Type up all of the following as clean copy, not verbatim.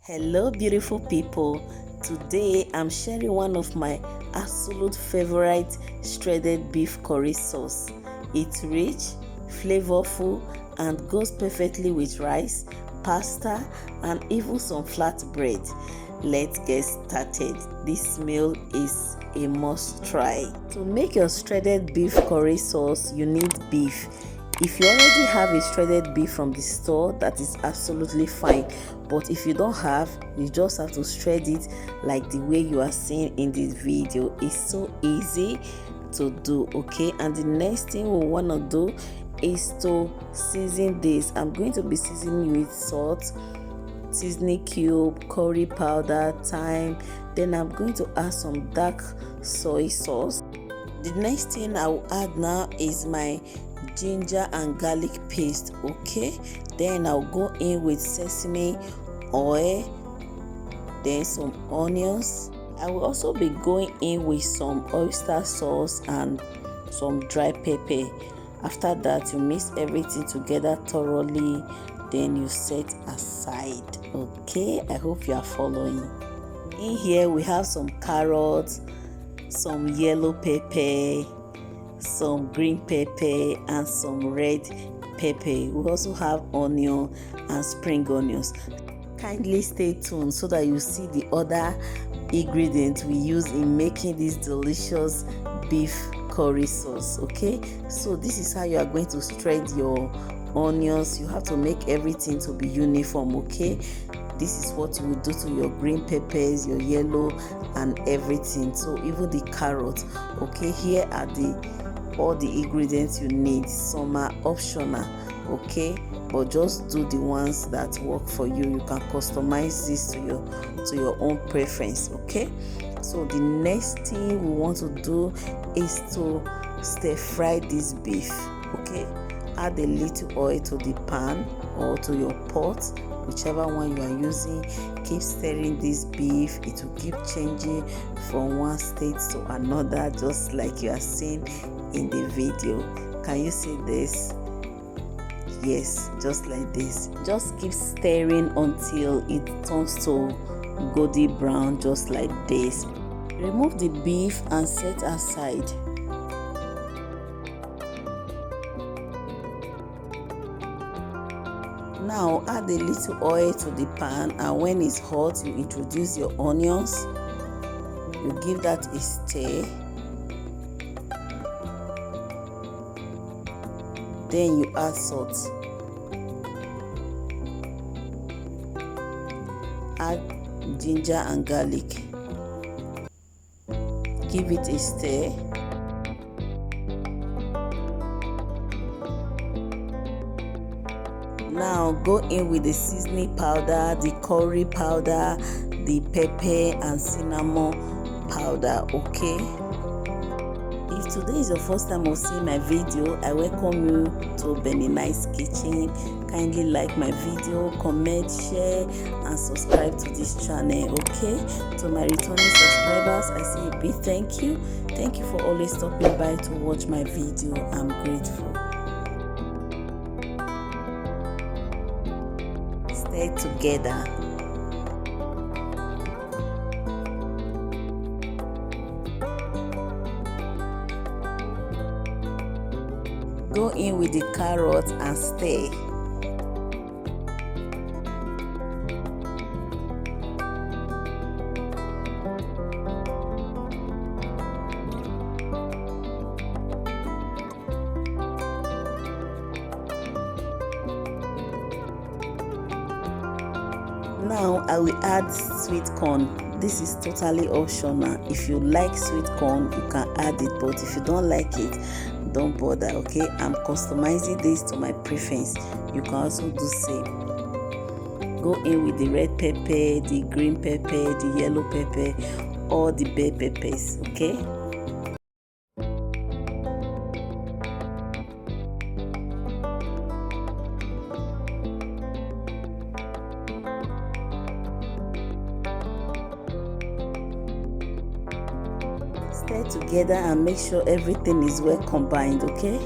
Hello beautiful people, today I'm sharing one of my absolute favorite shredded beef curry sauce. It's rich, flavorful and goes perfectly with rice, pasta and even some flatbread. Let's get started. This meal is a must try. To make your shredded beef curry sauce, you need beef. If you already have a shredded beef from the store, that is absolutely fine, but if you don't have, you just have to shred it like the way you are seeing in this video. It's so easy to do, okay? And the next thing we want to do is to season this. I'm going to be seasoning with salt, seasoning cube, curry powder, thyme. Then I'm going to add some dark soy sauce. The next thing I will add now is my ginger and garlic paste, okay? Then I'll go in with sesame oil, then some onions. I will also be going in with some oyster sauce and some dry pepper. After that, you mix everything together thoroughly, then you set aside, okay? I hope you are following. In here we have some carrots, some yellow pepper, some green pepper and some red pepper. We also have onion and spring onions. Kindly stay tuned so that you see the other ingredients we use in making this delicious beef curry sauce, okay? So this is how you are going to shred your onions. You have to make everything to be uniform, okay? This is what you will do to your green peppers, your yellow and everything. So even the carrot, okay? Here are all the ingredients you need. Some are optional, okay, but just do the ones that work for you. You can customize this to your own preference, okay? So the next thing we want to do is to stir fry this beef, okay? Add a little oil to the pan or to your pot, whichever one you are using. Keep stirring this beef. It will keep changing from one state to another, just like you are seeing in the video. Can you see this? Yes, just like this. Just keep stirring until it turns to golden brown, just like this. Remove the beef and set aside. Now add a little oil to the pan, and when it's hot, you introduce your onions. You give that a stir. Then you add salt. Add ginger and garlic. Give it a stir. Now go in with the seasoning powder, the curry powder, the pepper and cinnamon powder, okay? If today is your first time of seeing my video, I welcome you to Benninice kitchen. Kindly like my video, comment, share and subscribe to this channel, okay? To my returning subscribers, I say a big thank you. Thank you for always stopping by to watch my video. I'm grateful. Stay together. Go in with the carrots and stir. Now I will add sweet corn. This is totally optional. If you like sweet corn, you can add it, but if you don't like it, don't bother, okay? I'm customizing this to my preference. You can also do same. Go in with the red pepper, the green pepper, the yellow pepper, or the bell peppers, okay? Stir together and make sure everything is well combined, okay?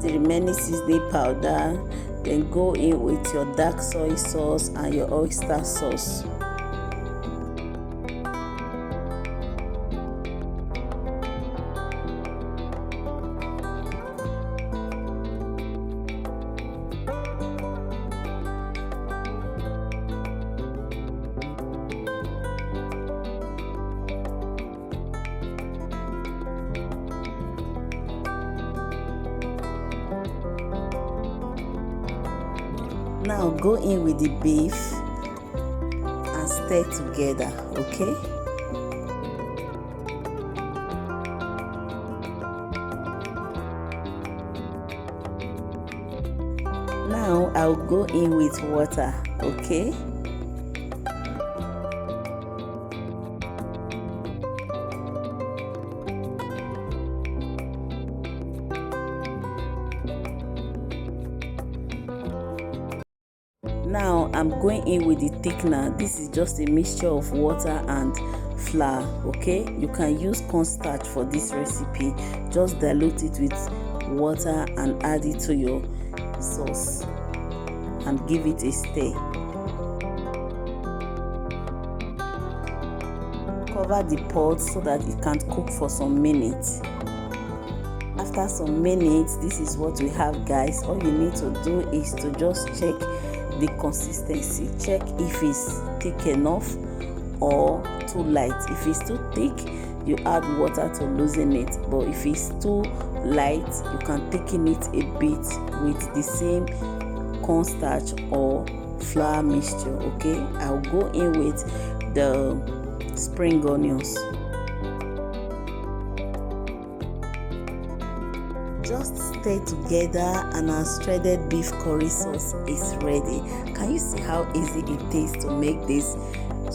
the remaining seasoning powder, then go in with your dark soy sauce and your oyster sauce. Now go in with the beef and stir together, okay? Now I'll go in with water, okay? Now I'm going in with the thickener. This is just a mixture of water and flour, okay? You can use cornstarch for this recipe. Just dilute it with water and add it to your sauce and give it a stir. Cover the pot so that it can cook for some minutes. After some minutes, this is what we have, guys. All you need to do is to just check the consistency. Check if it's thick enough or too light. If it's too thick, you add water to loosen it, but if it's too light, you can thicken it a bit with the same cornstarch or flour mixture, okay? I'll go in with the spring onions. Just stir together and our shredded beef curry sauce is ready. Can you see how easy it is to make this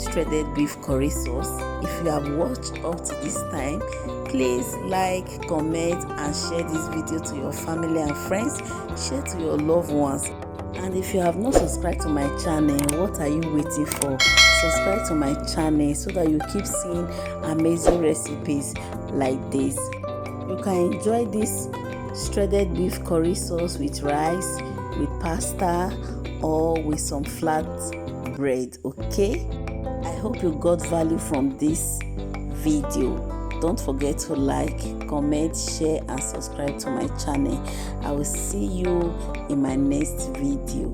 shredded beef curry sauce? If you have watched up to this time, please like, comment and share this video to your family and friends. Share to your loved ones. And if you have not subscribed to my channel, what are you waiting for? Subscribe to my channel so that you keep seeing amazing recipes like this. You can enjoy this shredded beef curry sauce with rice, with pasta, or with some flat bread, okay? I hope you got value from this video. Don't forget to like, comment, share and subscribe to my channel. I will see you in my next video.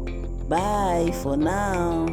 Bye for now.